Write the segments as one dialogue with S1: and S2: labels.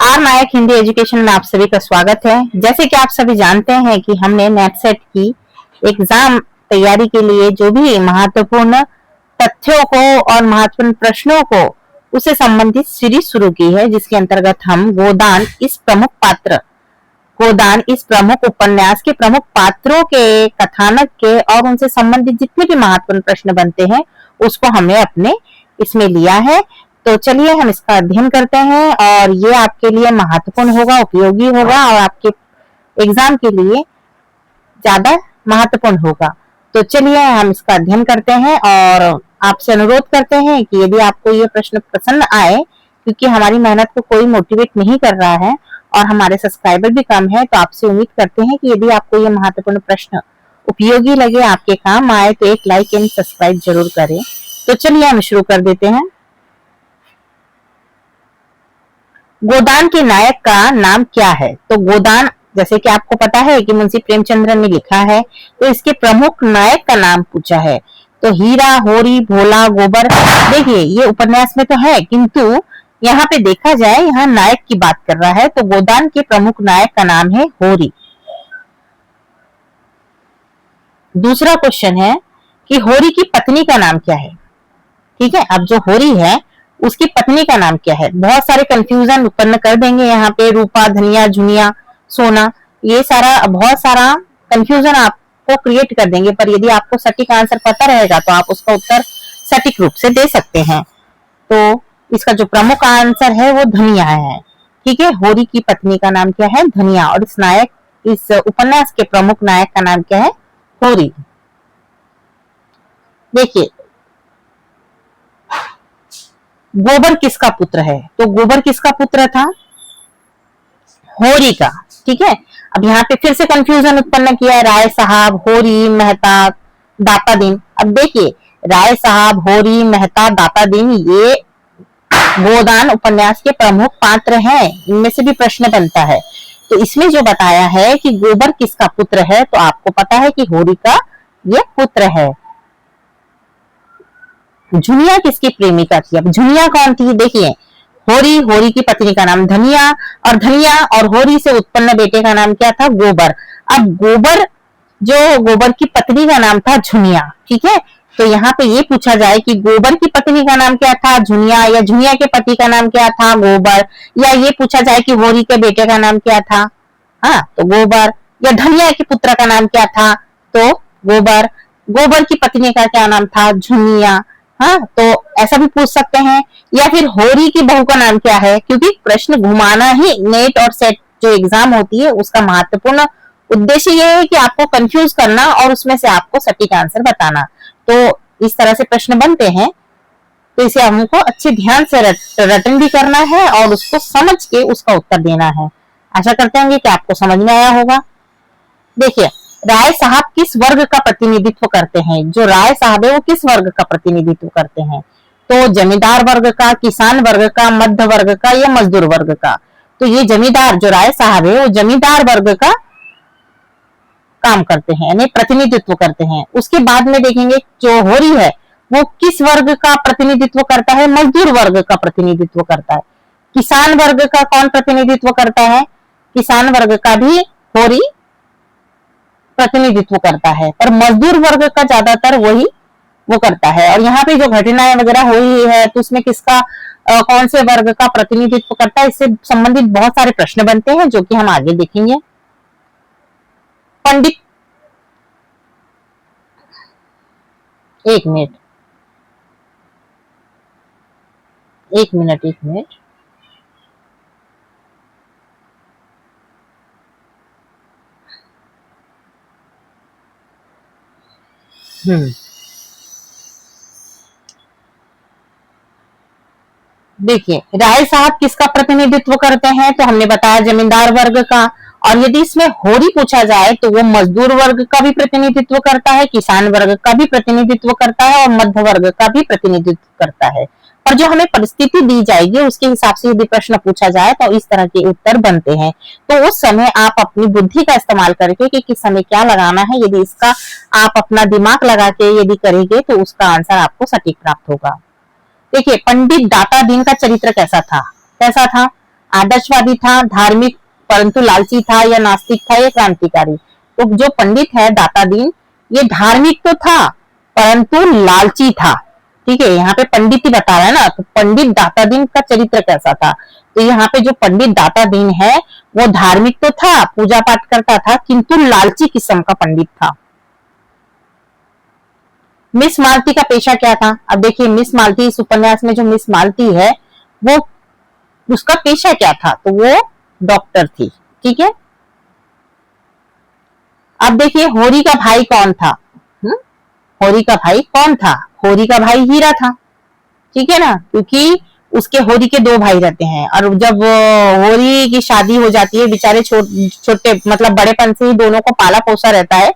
S1: Are Nayak Hindi education में आप सभी का स्वागत है। जैसे कि आप सभी जानते हैं कि हमने नेट सेट की एग्जाम तैयारी के लिए जो भी महत्वपूर्ण तथ्यों को और महत्वपूर्ण प्रश्नों को उससे संबंधित सीरीज शुरू की है, जिसके अंतर्गत हम गोदान इस प्रमुख उपन्यास के प्रमुख पात्रों के कथानक के और उनसे संबंधित जितने भी महत्वपूर्ण प्रश्न बनते हैं उसको हमने अपने इसमें लिया है। तो चलिए हम इसका अध्ययन करते हैं और ये आपके लिए महत्वपूर्ण होगा, उपयोगी होगा और आपके एग्जाम के लिए ज्यादा महत्वपूर्ण होगा। तो चलिए हम इसका अध्ययन करते हैं और आपसे अनुरोध करते हैं कि यदि आपको ये प्रश्न पसंद आए, क्योंकि हमारी मेहनत को कोई मोटिवेट नहीं कर रहा है और हमारे सब्सक्राइबर भी कम है, तो आपसे उम्मीद करते हैं कि यदि आपको ये महत्वपूर्ण प्रश्न उपयोगी लगे, आपके काम आए, तो एक लाइक एंड सब्सक्राइब जरूर करें। तो चलिए हम शुरू कर देते हैं। गोदान के नायक का नाम क्या है? तो गोदान, जैसे कि आपको पता है कि मुंशी प्रेमचंद्र ने लिखा है, तो इसके प्रमुख नायक का नाम पूछा है। तो हीरा, होरी, भोला, गोबर, देखिए ये उपन्यास में तो है, किंतु यहाँ पे देखा जाए, यहाँ नायक की बात कर रहा है, तो गोदान के प्रमुख नायक का नाम है होरी। दूसरा क्वेश्चन है कि होरी की पत्नी का नाम क्या है? ठीक है, अब जो होरी है उसकी पत्नी का नाम क्या है? बहुत सारे कंफ्यूजन उत्पन्न कर देंगे यहाँ पे, रूपा, धनिया, जुनिया, सोना, ये सारा बहुत सारा कंफ्यूजन आपको क्रिएट कर देंगे। पर यदि आपको सटीक आंसर पता रहेगा तो आप उसका उत्तर सटीक रूप से दे सकते हैं। तो इसका जो प्रमुख आंसर है वो धनिया है। ठीक है, होरी की पत्नी का नाम क्या है? धनिया। और इस उपन्यास के प्रमुख नायक का नाम क्या है? होरी। देखिए, गोबर किसका पुत्र है? तो गोबर किसका पुत्र था? होरी का। ठीक है, अब यहाँ पे फिर से कंफ्यूजन उत्पन्न किया है, राय साहब, होरी, मेहता, दाता दिन। अब देखिए, राय साहब, होरी, मेहता, दाता दिन, ये गोदान उपन्यास के प्रमुख पात्र हैं। इनमें से भी प्रश्न बनता है। तो इसमें जो बताया है कि गोबर किसका पुत्र है, तो आपको पता है कि होरी का ये पुत्र है। जुनिया किसकी प्रेमिका थी? अब जुनिया कौन थी? देखिए, होरी की पत्नी का नाम धनिया, और धनिया और होरी से उत्पन्न बेटे का नाम क्या था? गोबर। अब गोबर की पत्नी का नाम था जुनिया। ठीक है, तो यहाँ पे ये पूछा जाए कि गोबर की पत्नी का नाम क्या था? जुनिया, या जुनिया के पति का नाम क्या था? गोबर। या ये पूछा जाए कि होरी के बेटे का नाम क्या था? हाँ, तो गोबर। या धनिया के पुत्र का नाम क्या था? तो गोबर। गोबर की पत्नी का क्या नाम था? जुनिया। हाँ, तो ऐसा भी पूछ सकते हैं। या फिर होरी की बहू का नाम क्या है? क्योंकि प्रश्न घुमाना ही नेट और सेट जो एग्जाम होती है उसका महत्वपूर्ण उद्देश्य ये है कि आपको कंफ्यूज करना और उसमें से आपको सटीक आंसर बताना। तो इस तरह से प्रश्न बनते हैं, तो इसे हमको अच्छे ध्यान से रटन भी करना है और उसको समझ के उसका उत्तर देना है। आशा करते होंगे कि आपको समझ में आया होगा। देखिए, राय साहब किस वर्ग का प्रतिनिधित्व करते हैं? जो राय साहब है वो किस वर्ग का प्रतिनिधित्व करते हैं? तो जमींदार वर्ग का, किसान वर्ग का, मध्य वर्ग का, या मजदूर वर्ग का? तो ये जमींदार, जो राय साहब है वो जमींदार वर्ग का काम करते हैं, यानी प्रतिनिधित्व करते हैं। उसके बाद में देखेंगे जो होरी है वो किस वर्ग का प्रतिनिधित्व करता है? मजदूर वर्ग का प्रतिनिधित्व करता है। किसान वर्ग का कौन प्रतिनिधित्व करता है? किसान वर्ग का भी होरी प्रतिनिधित्व करता है, पर मजदूर वर्ग का ज्यादातर वही वो करता है। और यहाँ पे जो घटनाएं वगैरह हुई है तो उसमें किसका कौन से वर्ग का प्रतिनिधित्व करता है, इससे संबंधित बहुत सारे प्रश्न बनते हैं जो कि हम आगे देखेंगे। पंडित, एक मिनट। देखिए, राय साहब किसका प्रतिनिधित्व करते हैं? तो हमने बताया जमींदार वर्ग का। और यदि इसमें होरी पूछा जाए तो वो मजदूर वर्ग का भी प्रतिनिधित्व करता है, किसान वर्ग का भी प्रतिनिधित्व करता है और मध्य वर्ग का भी प्रतिनिधित्व करता है। पर जो हमें परिस्थिति दी जाएगी उसके हिसाब से यदि प्रश्न पूछा जाए तो इस तरह के उत्तर बनते हैं। तो उस समय आप अपनी बुद्धि का इस्तेमाल करके कि किस समय क्या लगाना है, यदि इसका आप अपना दिमाग लगा के यदि करेंगे तो उसका आंसर आपको सटीक प्राप्त होगा। देखिए, पंडित दाता दीन का चरित्र कैसा था? आदर्शवादी था, धार्मिक परंतु लालची था, या नास्तिक था, या क्रांतिकारी? तो जो पंडित है दाता दीन, ये धार्मिक तो था परंतु लालची था। ठीक है, यहाँ पे पंडित ही बता रहा है ना, तो पंडित दाता दीन का चरित्र कैसा था? तो यहाँ पे जो पंडित दाता दीन है वो धार्मिक तो था, पूजा पाठ करता था, किंतु लालची किस्म का पंडित था। मिस मालती का पेशा क्या था? अब देखिए मिस मालती, इस उपन्यास में जो मिस मालती है वो उसका पेशा क्या था? तो वो डॉक्टर थी। ठीक है, अब देखिए होरी का भाई कौन था? होरी का भाई कौन था? होरी का भाई हीरा था। ठीक है ना, क्योंकि उसके होरी के दो भाई रहते हैं, और जब होरी की शादी हो जाती है, बेचारे छोटे मतलब बड़ेपन से ही दोनों को पाला पोसा रहता है,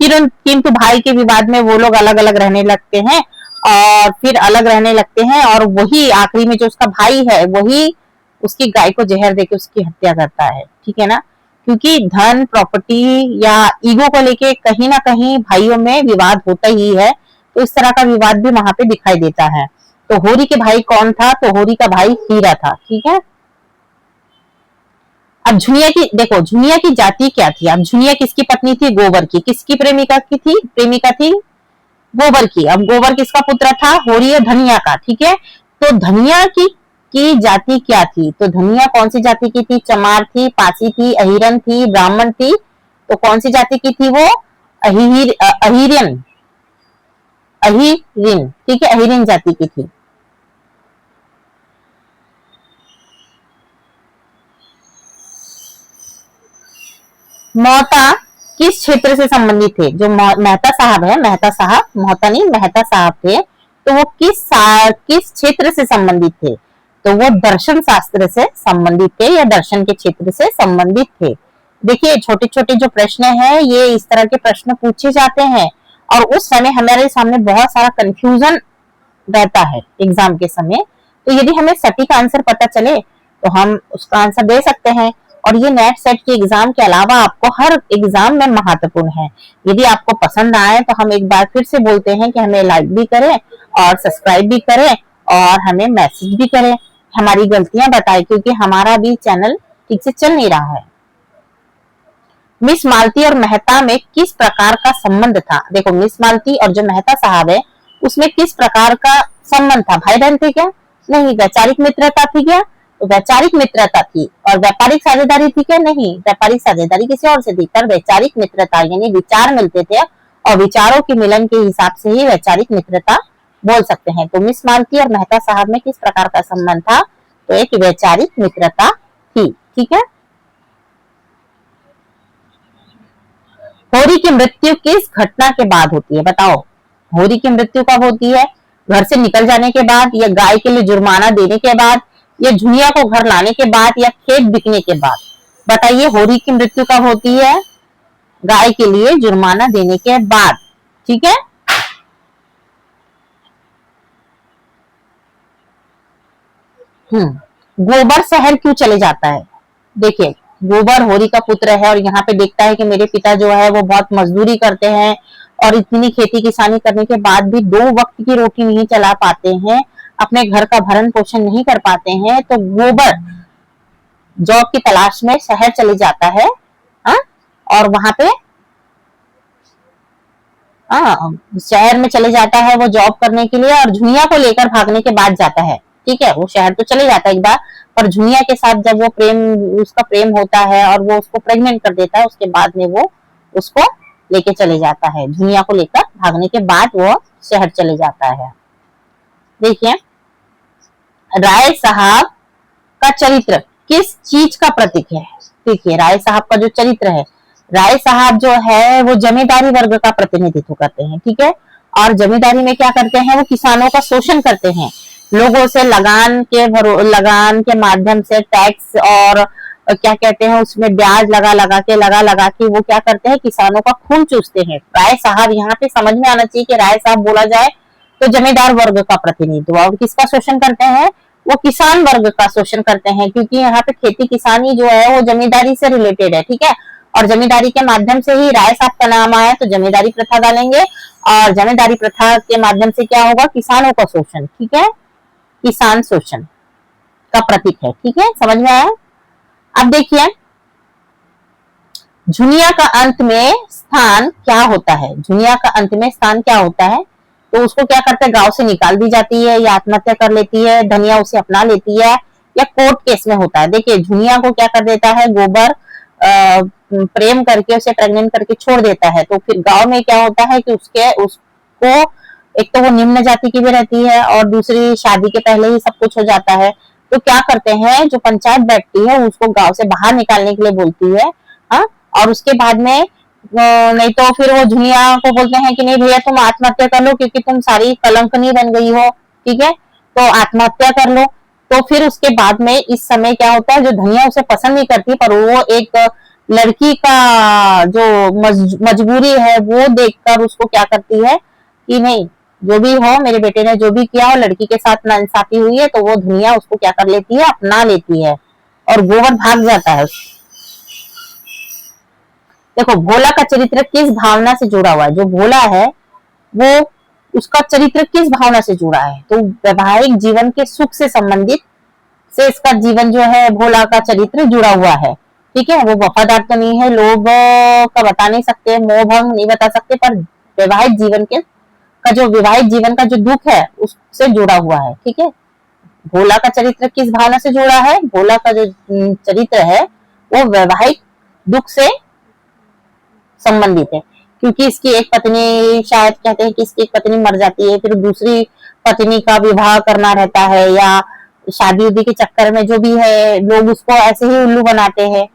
S1: किंतु भाई के विवाद में वो लोग अलग अलग रहने लगते हैं, और फिर अलग रहने लगते हैं, और वही आखिरी में जो उसका भाई है वही उसकी गाय को जहर देके उसकी हत्या करता है। ठीक है ना, क्योंकि धन प्रॉपर्टी या ईगो को लेके कहीं ना कहीं भाइयों में विवाद होता ही है, तो इस तरह का विवाद भी वहां पे दिखाई देता है। तो होरी के भाई कौन था? तो होरी का भाई हीरा था। ठीक है, अब झुनिया की देखो, झुनिया की जाति क्या थी? अब झुनिया किसकी पत्नी थी? गोबर की। किसकी प्रेमिका की थी? प्रेमिका थी गोबर की। अब गोबर किसका पुत्र था? होरी और धनिया का। ठीक है, तो धनिया की जाति क्या थी? तो धनिया कौन सी जाति की थी? चमार थी, पासी थी, अहिरन थी, ब्राह्मण थी। तो कौन सी जाति की थी वो? अहिरिन। अहिरिन। ठीक है, अहिरिन जाति की थी। मोहता किस क्षेत्र से संबंधित थे? जो मेहता साहब है, मेहता साहब, मोहता नहीं, मेहता साहब थे, तो वो किस क्षेत्र से संबंधित थे? तो वो दर्शन शास्त्र से संबंधित थे, या दर्शन के क्षेत्र से संबंधित थे। देखिए छोटे छोटे जो प्रश्न हैं ये इस तरह के प्रश्न पूछे जाते हैं, और उस समय हमारे सामने बहुत सारा कंफ्यूजन रहता है एग्जाम के समय। तो यदि हमें सटीक आंसर पता चले तो हम उसका आंसर दे सकते हैं, और ये नेट सेट के एग्जाम के अलावा आपको हर एग्जाम में महत्वपूर्ण है। यदि आपको पसंद आए तो हम एक बार फिर से बोलते हैं कि हमें लाइक भी करें और सब्सक्राइब भी करें, और हमें मैसेज भी करें, हमारी गलतियां बताएं, क्योंकि हमारा भी चैनल ठीक से चल नहीं रहा है। मिस मालती और मेहता में किस प्रकार का संबंध था? देखो मिस मालती और जो मेहता साहब है उसमें किस प्रकार का संबंध था? भाई बहन थे क्या? नहीं। वैचारिक मित्रता थी क्या? तो वैचारिक मित्रता थी। और व्यापारिक साझेदारी थी क्या? नहीं, व्यापारिक साझेदारी किसी और से थी। पर वैचारिक मित्रता यानी विचार मिलते थे, और विचारों के मिलन के हिसाब से ही वैचारिक मित्रता बोल सकते हैं। तो मिस मालती और मेहता साहब में किस प्रकार का संबंध था? तो एक वैचारिक मित्रता थी। ठीक है, होरी की मृत्यु किस घटना के बाद होती है? बताओ, होरी की मृत्यु कब होती है? घर से निकल जाने के बाद, या गाय के लिए जुर्माना देने के बाद, या झुनिया को घर लाने के बाद, या खेत बिकने के बाद? बताइए होरी की मृत्यु कब होती है? गाय के लिए जुर्माना देने के बाद। ठीक है, गोबर शहर क्यों चले जाता है? देखिए गोबर होरी का पुत्र है, और यहाँ पे देखता है कि मेरे पिता जो है वो बहुत मजदूरी करते हैं, और इतनी खेती किसानी करने के बाद भी 2 वक्त की रोटी नहीं चला पाते हैं, अपने घर का भरण पोषण नहीं कर पाते हैं। तो गोबर जॉब की तलाश में शहर चले जाता है, हा? और वहां पे शहर में चले जाता है वो जॉब करने के लिए, और झुनिया को लेकर भागने के बाद जाता है। ठीक है, वो शहर तो चले जाता है एक बार, पर झुनिया के साथ जब वो उसका प्रेम होता है और वो उसको प्रेग्नेंट कर देता है, उसके बाद में वो उसको लेके चले जाता है। झुनिया को लेकर भागने के बाद वो शहर चले जाता है। देखिए राय साहब का चरित्र किस चीज का प्रतीक है? देखिए राय साहब का जो चरित्र है, राय साहब जो है वो जमींदारी वर्ग का प्रतिनिधित्व करते हैं। ठीक है, और जमींदारी में क्या करते हैं? वो किसानों का शोषण करते हैं, लोगों से लगान के माध्यम से टैक्स और क्या कहते हैं उसमें ब्याज लगा के वो क्या करते हैं? किसानों का खून चूसते हैं। राय साहब यहाँ पे समझ में आना चाहिए कि राय साहब बोला जाए तो जमींदार वर्ग का प्रतिनिधित्व, और किसका शोषण करते हैं? वो किसान वर्ग का शोषण करते हैं, क्योंकि यहाँ पे खेती किसानी जो है वो जमींदारी से रिलेटेड है। ठीक है, और जमींदारी के माध्यम से ही राय साहब का नाम आया, तो जमींदारी प्रथा डालेंगे, और जमींदारी प्रथा के माध्यम से क्या होगा? किसानों का शोषण। ठीक है, किसान शोषण का प्रतीक है। ठीक है, समझ में आया? अब देखिए झुनिया का अंत में स्थान क्या होता है, झुनिया का अंत में स्थान क्या होता है, तो उसको क्या करते हैं, गांव से निकाल दी जाती है या आत्महत्या कर लेती है, धनिया उसे अपना लेती है, या कोर्ट केस में होता है। देखिए झुनिया को क्या कर देता है, गोबर प्रेम करके उसे प्रेग्नेंट करके छोड़ देता है, तो फिर गांव में क्या होता है कि उसको एक तो वो निम्न जाति की भी रहती है और दूसरी शादी के पहले ही सब कुछ हो जाता है, तो क्या करते हैं जो पंचायत बैठती है उसको गांव से बाहर निकालने के लिए बोलती है। हाँ, और उसके बाद में नहीं तो फिर वो झुनिया को बोलते हैं कि नहीं भैया तुम आत्महत्या कर लो क्योंकि तुम सारी कलंकनी बन गई हो, ठीक है, तो आत्महत्या कर लो। तो फिर उसके बाद में इस समय क्या होता है, जो धनिया उसे पसंद नहीं करती पर वो एक लड़की का जो मजबूरी है वो देखकर उसको क्या करती है कि नहीं जो भी हो, मेरे बेटे ने जो भी किया हो, लड़की के साथ नाइंसाफी हुई है, तो वो धनिया उसको क्या कर लेती है, अपना लेती है और गोबर भाग जाता है। देखो भोला का चरित्र किस भावना से जुड़ा हुआ है, जो भोला है वो उसका चरित्र किस भावना से जुड़ा है, तो वैवाहिक जीवन के सुख से संबंधित से इसका जीवन जो है भोला का चरित्र जुड़ा हुआ है, ठीक है। वो वफादार तो नहीं है, लोभ का बता नहीं सकते, मोह भंग नहीं बता सकते, पर वैवाहिक जीवन जो विवाहित जीवन का जो दुख है उससे जुड़ा हुआ है, ठीक है। भोला का चरित्र किस भावना से जुड़ा है, भोला का जो चरित्र है वो वैवाहिक दुख से संबंधित है, क्योंकि इसकी एक पत्नी, शायद कहते हैं कि इसकी एक पत्नी मर जाती है, फिर दूसरी पत्नी का विवाह करना रहता है, या शादी उदी के चक्कर में जो भी है लोग उसको ऐसे ही उल्लू बनाते हैं,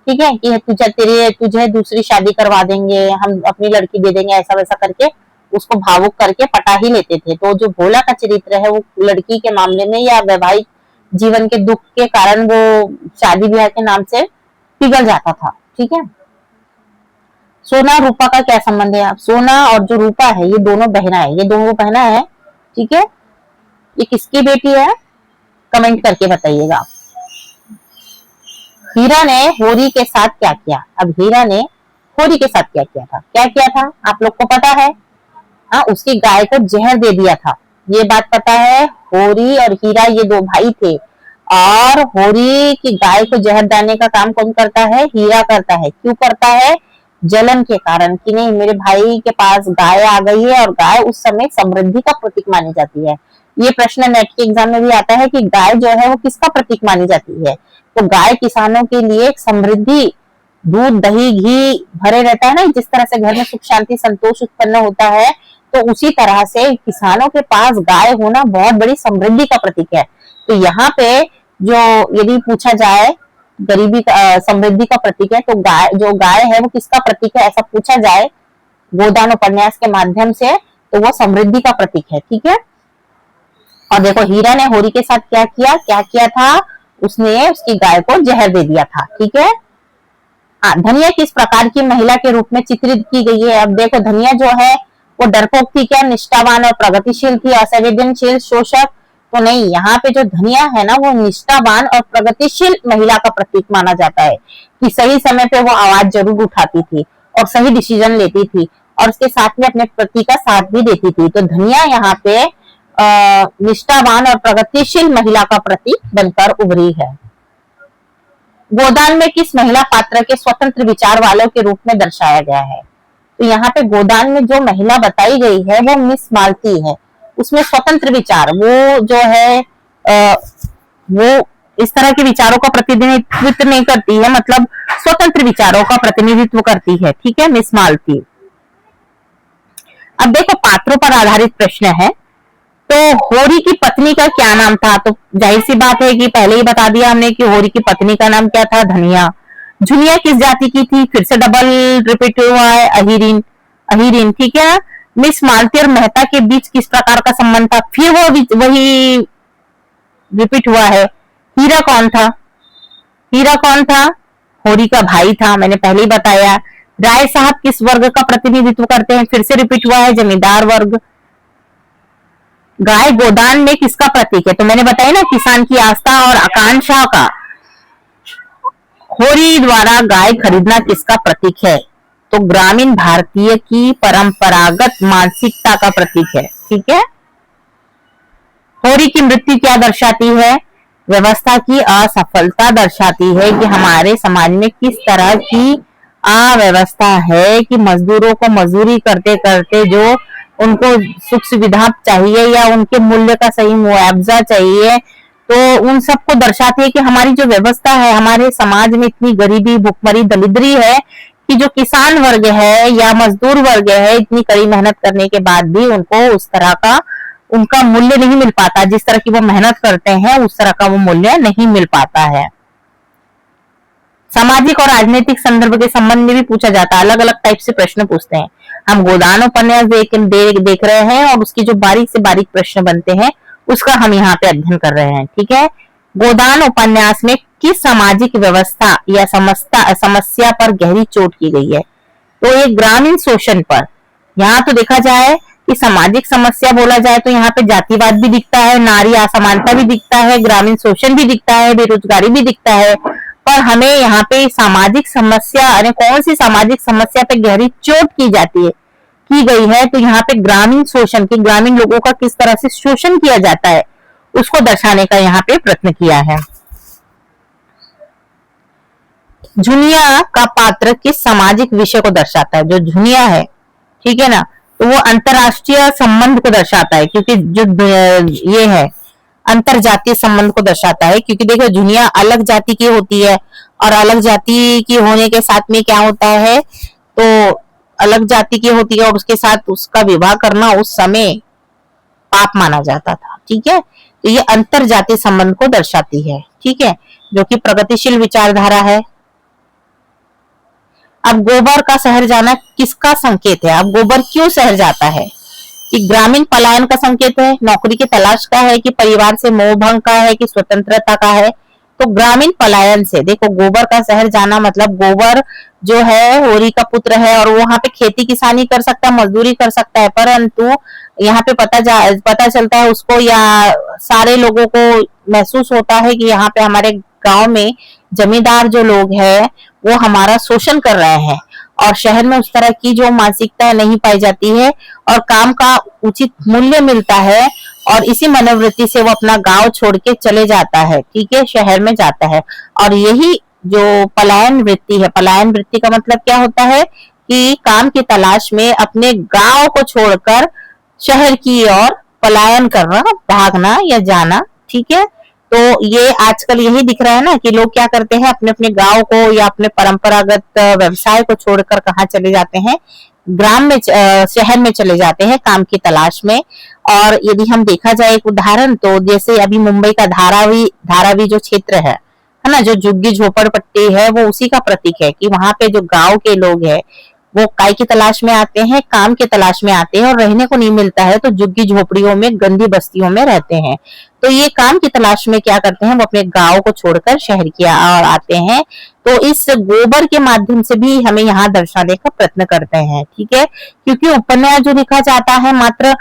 S1: ठीक है, कि तुझे दूसरी शादी करवा देंगे, हम अपनी लड़की दे देंगे, ऐसा वैसा करके उसको भावुक करके पटा ही लेते थे। तो जो भोला का चरित्र है वो लड़की के मामले में या वैवाहिक जीवन के दुख के कारण वो शादी ब्याह के नाम से पिघल जाता था, ठीक है। सोना रूपा का क्या संबंध है, सोना और जो रूपा है ये दोनों बहना है, ये दोनों बहना है, ठीक है। ये किसकी बेटी है, कमेंट करके बताइएगा। हीरा ने होरी के साथ क्या किया, अब हीरा ने होरी के साथ क्या किया था, क्या किया था आप लोग को पता है, हाँ, उसकी गाय को जहर दे दिया था, ये बात पता है। होरी और हीरा ये दो भाई थे और होरी की गाय को जहर डालने का काम कौन करता है, हीरा करता है। क्यों करता है, जलन के कारण, कि नहीं मेरे भाई के पास गाय आ गई है और गाय उस समय समृद्धि का प्रतीक मानी जाती है। ये प्रश्न नेट के एग्जाम में भी आता है कि गाय जो है वो किसका प्रतीक मानी जाती है, तो गाय किसानों के लिए समृद्धि, दूध दही घी भरे रहता है ना, जिस तरह से घर में सुख शांति संतोष उत्पन्न होता है, तो उसी तरह से किसानों के पास गाय होना बहुत बड़ी समृद्धि का प्रतीक है। तो यहाँ पे जो यदि पूछा जाए गरीबी समृद्धि का प्रतीक है, तो जो गाय है वो किसका प्रतीक है, ऐसा पूछा जाए गोदान उपन्यास के माध्यम से, तो वो समृद्धि का प्रतीक है, ठीक है। और देखो हीरा ने होरी के साथ क्या किया था, उसने उसकी गाय को जहर दे दिया था, ठीक है। धनिया किस प्रकार की महिला के रूप में चित्रित की गई है, अब देखो धनिया जो है वो डरपोक थी क्या, निष्ठावान और प्रगतिशील थी, असंवेदनशील, शोषक, तो नहीं, यहाँ पे जो धनिया है ना वो निष्ठावान और प्रगतिशील महिला का प्रतीक माना जाता है, कि सही समय पे वो आवाज जरूर उठाती थी और सही डिसीजन लेती थी और उसके साथ में अपने पति का साथ भी देती थी। तो धनिया यहाँ पे निष्ठावान और प्रगतिशील महिला का प्रतीक बनकर उभरी है। गोदान में किस महिला पात्र के स्वतंत्र विचार वालों के रूप में दर्शाया गया है, तो यहाँ पे गोदान में जो महिला बताई गई है वो मिस मालती है, उसमें स्वतंत्र विचार, वो जो है वो इस तरह के विचारों का प्रतिनिधित्व नहीं करती है, मतलब स्वतंत्र विचारों का प्रतिनिधित्व करती है, ठीक है, मिस मालती। अब देखो पात्रों पर आधारित प्रश्न है, तो होरी की पत्नी का क्या नाम था, तो जाहिर सी बात है कि पहले ही बता दिया हमने कि होरी की पत्नी का नाम क्या था, धनिया। झुनिया किस जाति की थी, फिर से डबल रिपीट हुआ है, अहिरीन, ठीक है। मिस मालती और मेहता के बीच किस प्रकार का संबंध था, फिर वो वही रिपीट हुआ है। हीरा कौन था, होरी का भाई था, मैंने पहले ही बताया। राय साहब किस वर्ग का प्रतिनिधित्व करते हैं, फिर से रिपीट हुआ है, जमींदार वर्ग। गाय गोदान में किसका प्रतीक है, तो मैंने बताया ना, किसान की आस्था और आकांक्षा का। होरी द्वारा गाय खरीदना किसका प्रतीक है, तो ग्रामीण भारतीय की परंपरागत मानसिकता का प्रतीक है, ठीक है। होरी की मृत्यु क्या दर्शाती है, व्यवस्था की असफलता दर्शाती है कि हमारे समाज में किस तरह की अव्यवस्था है कि मजदूरों को मजदूरी करते करते जो उनको सुख सुविधा चाहिए या उनके मूल्य का सही मुआवजा चाहिए, तो उन सबको दर्शाती है कि हमारी जो व्यवस्था है, हमारे समाज में इतनी गरीबी, भुखमरी, दरिद्री है कि जो किसान वर्ग है या मजदूर वर्ग है, इतनी कड़ी मेहनत करने के बाद भी उनको उस तरह का उनका मूल्य नहीं मिल पाता। जिस तरह की वो मेहनत करते हैं उस तरह का वो मूल्य नहीं मिल पाता है। सामाजिक और राजनीतिक संदर्भ के संबंध में भी पूछा जाता है, अलग अलग टाइप से प्रश्न पूछते हैं। हम गोदान उपन्यास देख रहे हैं और उसकी जो बारीक से बारीक प्रश्न बनते हैं उसका हम यहाँ पे अध्ययन कर रहे हैं। ठीक है, गोदान उपन्यास में किस सामाजिक व्यवस्था या समस्या पर गहरी चोट की गई है? तो ये ग्रामीण शोषण पर। यहाँ तो देखा जाए कि सामाजिक समस्या बोला जाए तो यहाँ पे जातिवाद भी दिखता है, नारी असमानता भी दिखता है, ग्रामीण शोषण भी दिखता है, बेरोजगारी भी दिखता है। पर हमें यहाँ पे सामाजिक समस्या, अरे कौन सी सामाजिक समस्या पे गहरी चोट की गई है, तो यहाँ पे ग्रामीण शोषण की, ग्रामीण लोगों का किस तरह से शोषण किया जाता है उसको दर्शाने का यहाँ पे प्रयत्न किया है। झुनिया का पात्र किस सामाजिक विषय को दर्शाता है? जो झुनिया है, ठीक है ना, तो वो अंतरराष्ट्रीय संबंध को दर्शाता है, क्योंकि जो ये है अंतर जातीय संबंध को दर्शाता है। क्योंकि देखो झुनिया अलग जाति की होती है और अलग जाति की होने के साथ में क्या होता है, तो अलग जाति की होती है और उसके साथ उसका विवाह करना उस समय पाप माना जाता था। ठीक है, तो ये अंतर जातीय संबंध को दर्शाती है। ठीक है, जो कि प्रगतिशील विचारधारा है। अब गोबर का शहर जाना किसका संकेत है? अब गोबर क्यों शहर जाता है? कि ग्रामीण पलायन का संकेत है, नौकरी की तलाश का है, कि परिवार से मोह भंग का है, कि स्वतंत्रता का है? तो ग्रामीण पलायन से। देखो गोबर का शहर जाना मतलब गोबर जो है होरी का पुत्र है और वो वहां पे खेती किसानी कर सकता है, मजदूरी कर सकता है, परंतु यहाँ पे पता चलता है उसको या सारे लोगों को महसूस होता है कि यहाँ पे हमारे गांव में जमींदार जो लोग हैं वो हमारा शोषण कर रहे हैं और शहर में उस तरह की जो मानसिकता नहीं पाई जाती है और काम का उचित मूल्य मिलता है और इसी मनोवृत्ति से वो अपना गांव छोड़ के चले जाता है। ठीक है, शहर में जाता है। और यही जो पलायन वृत्ति है, पलायन वृत्ति का मतलब क्या होता है कि काम की तलाश में अपने गांव को छोड़कर शहर की ओर पलायन करना, भागना या जाना। ठीक है, तो ये आजकल यही दिख रहा है ना कि लोग क्या करते हैं, अपने अपने गांव को या अपने परंपरागत व्यवसाय को छोड़कर कहाँ चले जाते हैं, ग्राम में, शहर में चले जाते हैं काम की तलाश में। और यदि हम देखा जाए एक उदाहरण, तो जैसे अभी मुंबई का धारावी जो क्षेत्र है ना, जो झुग्गी झोपड़पट्टी है, वो उसी का प्रतीक है कि वहां पे जो गांव के लोग हैं वो काय की तलाश में आते हैं, काम की तलाश में आते हैं और रहने को नहीं मिलता है तो झुग्गी झोपड़ियों में, गंदी बस्तियों में रहते हैं। तो ये काम की तलाश में क्या करते हैं, वो अपने गांव को छोड़कर शहर की ओर आते हैं। तो इस गोबर के माध्यम से भी हमें यहाँ दर्शाने का प्रयत्न करते हैं। ठीक है, क्योंकि उपन्यास जो लिखा जाता है मात्र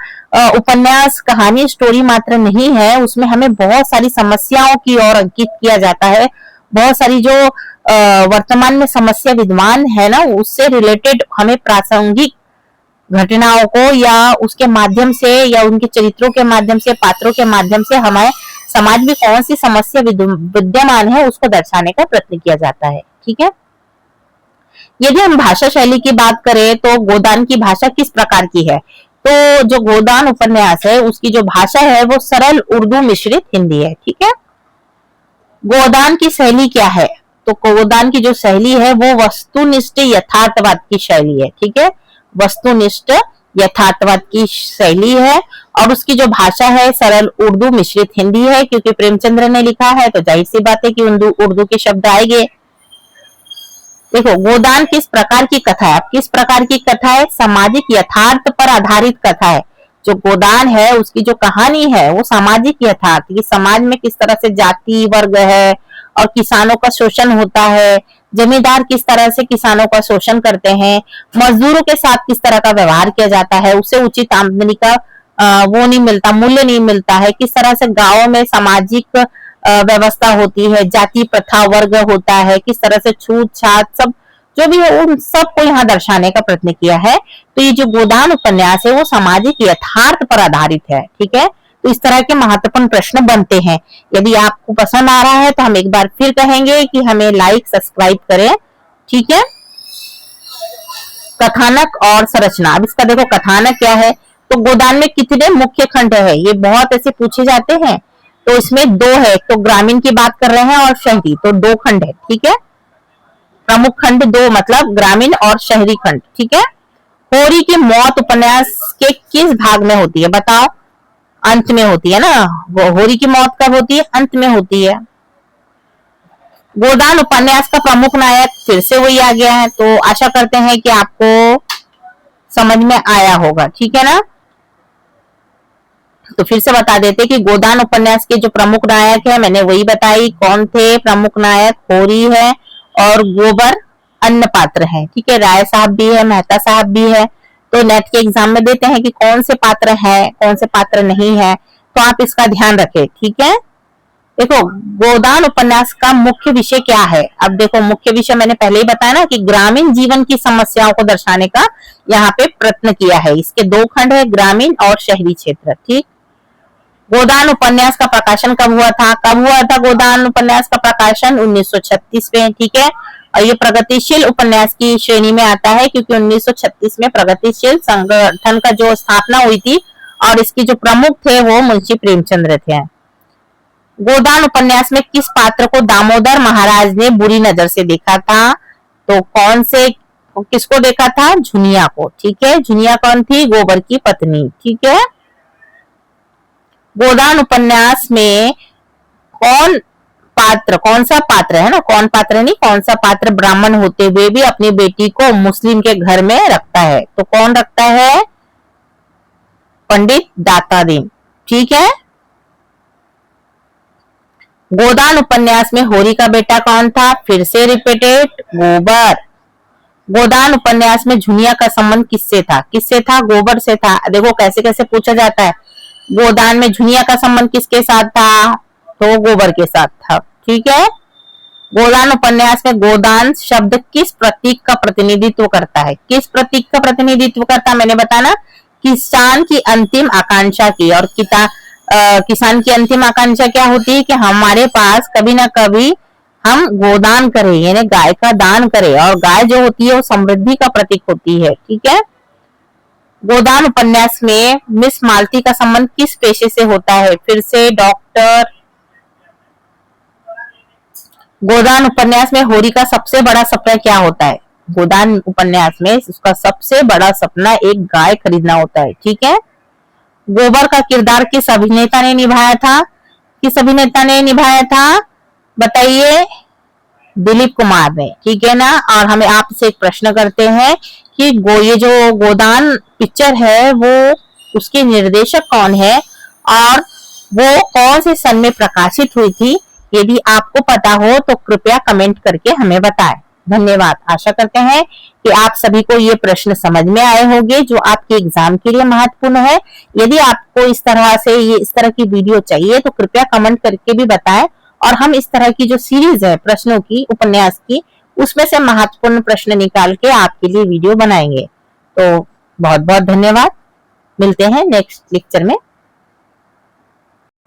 S1: उपन्यास, कहानी, स्टोरी मात्र नहीं है, उसमें हमें बहुत सारी समस्याओं की ओर अंकित किया जाता है। बहुत सारी जो वर्तमान में समस्या विद्यमान है ना, उससे रिलेटेड हमें प्रासंगिक घटनाओं को या उसके माध्यम से या उनके चरित्रों के माध्यम से, पात्रों के माध्यम से हमारे समाज में कौन सी समस्या विद्यमान है उसको दर्शाने का प्रयत्न किया जाता है। ठीक है, यदि हम भाषा शैली की बात करें तो गोदान की भाषा किस प्रकार की है? तो जो गोदान उपन्यास है उसकी जो भाषा है वो सरल उर्दू मिश्रित हिंदी है। ठीक है, गोदान की शैली क्या है? तो गोदान की जो शैली है वो वस्तुनिष्ठ यथार्थवाद की शैली है। ठीक है, वस्तुनिष्ठ यथार्थवाद की शैली है और उसकी जो भाषा है सरल उर्दू मिश्रित हिंदी है, क्योंकि प्रेमचंद्र ने लिखा है तो जाहिर सी बात है कि उर्दू के शब्द आएंगे। देखो गोदान किस प्रकार की कथा है? किस प्रकार की कथा है? सामाजिक यथार्थ पर आधारित कथा है। जो गोदान है उसकी जो कहानी है वो सामाजिक यथार्थ की, समाज में किस तरह से जाति वर्ग है और किसानों का शोषण होता है, जमींदार किस तरह से किसानों का शोषण करते हैं, मजदूरों के साथ किस तरह का व्यवहार किया जाता है, उसे उचित आमदनी का वो नहीं मिलता, मूल्य नहीं मिलता है, किस तरह से गांवों में सामाजिक व्यवस्था होती है, जाति प्रथा वर्ग होता है, किस तरह से छूत छात सब जो भी है उन सबको यहाँ दर्शाने का प्रयत्न किया है। तो ये जो गोदान उपन्यास है वो सामाजिक यथार्थ पर आधारित है। ठीक है, तो इस तरह के महत्वपूर्ण प्रश्न बनते हैं। यदि आपको पसंद आ रहा है तो हम एक बार फिर कहेंगे कि हमें लाइक सब्सक्राइब करें, ठीक है। कथानक और संरचना। अब इसका देखो कथानक क्या है, तो गोदान में कितने मुख्य खंड है, ये बहुत ऐसे पूछे जाते हैं। तो इसमें दो है, तो ग्रामीण की बात कर रहे हैं और शहरी, तो दो खंड है, ठीक है। प्रमुख खंड दो, मतलब ग्रामीण और शहरी खंड, ठीक है। होरी की मौत उपन्यास के किस भाग में होती है, बताओ। अंत में होती है ना, होरी की मौत कब होती है, अंत में होती है। गोदान उपन्यास का प्रमुख नायक फिर से वही आ गया है, तो आशा करते हैं कि आपको समझ में आया होगा, ठीक है ना। तो फिर से बता देते कि गोदान उपन्यास के जो प्रमुख नायक है, मैंने वही बताई कौन थे प्रमुख नायक, होरी है और गोबर अन्न पात्र है, ठीक है। राय साहब भी है, मेहता साहब भी है। तो नेट के एग्जाम में देते हैं कि कौन से पात्र है, कौन से पात्र नहीं है, तो आप इसका ध्यान रखें, ठीक है। देखो गोदान उपन्यास का मुख्य विषय क्या है, अब देखो मुख्य विषय मैंने पहले ही बताया ना कि ग्रामीण जीवन की समस्याओं को दर्शाने का यहाँ पे प्रयत्न किया है। इसके दो खंड है, ग्रामीण और शहरी क्षेत्र, ठीक। गोदान उपन्यास का प्रकाशन कब हुआ था, गोदान उपन्यास का प्रकाशन 1936 में, ठीक है। और ये प्रगतिशील उपन्यास की श्रेणी में आता है क्योंकि 1936 में प्रगतिशील संगठन का जो स्थापना हुई थी और इसके जो प्रमुख थे वो मुंशी प्रेमचंद्र थे। गोदान उपन्यास में किस पात्र को दामोदर महाराज ने बुरी नजर से देखा था, तो कौन से किसको देखा था, झुनिया को, ठीक है। झुनिया कौन थी, गोबर की पत्नी, ठीक है। गोदान उपन्यास में कौन सा पात्र है ना, कौन पात्र नहीं, कौन सा पात्र ब्राह्मण होते हुए भी अपनी बेटी को मुस्लिम के घर में रखता है, तो कौन रखता है, पंडित दातादीन, ठीक है। गोदान उपन्यास में होरी का बेटा कौन था, फिर से रिपीटेड, गोबर। गोदान उपन्यास में झुनिया का संबंध किससे था, गोबर से था। देखो कैसे कैसे पूछा जाता है, गोदान में झुनिया का संबंध किसके साथ था, तो गोबर के साथ था, ठीक है। गोदान उपन्यास में गोदान शब्द किस प्रतीक का प्रतिनिधित्व करता है, किस प्रतीक का प्रतिनिधित्व करता है, मैंने बताया किसान की अंतिम आकांक्षा की। और किसान की अंतिम आकांक्षा क्या होती है कि हमारे पास कभी ना कभी हम गोदान करें, यानी गाय का दान करें, और गाय जो होती है वो समृद्धि का प्रतीक होती है, ठीक है। गोदान उपन्यास में मिस मालती का संबंध किस पेशे से होता है, फिर से डॉक्टर। गोदान उपन्यास में होरी का सबसे बड़ा सपना क्या होता है, गोदान उपन्यास में उसका सबसे बड़ा सपना एक गाय खरीदना होता है, ठीक है। गोबर का किरदार किस अभिनेता ने निभाया था, बताइए, दिलीप कुमार ने, ठीक है ना। और हमें आपसे एक प्रश्न करते हैं कि ये जो गोदान पिक्चर है वो उसके निर्देशक कौन है और वो कौन से सन में प्रकाशित हुई थी। यदि आपको पता हो तो कृपया कमेंट करके हमें बताएं। धन्यवाद। आशा करते हैं कि आप सभी को ये प्रश्न समझ में आए होंगे जो आपके एग्जाम के लिए महत्वपूर्ण है। यदि आपको इस तरह की वीडियो चाहिए तो कृपया कमेंट करके भी बताएं और हम इस तरह की जो सीरीज है प्रश्नों की, उपन्यास की, उसमें से महत्वपूर्ण प्रश्न निकाल के आपके लिए वीडियो बनाएंगे। तो बहुत बहुत धन्यवाद। मिलते हैं नेक्स्ट लेक्चर में।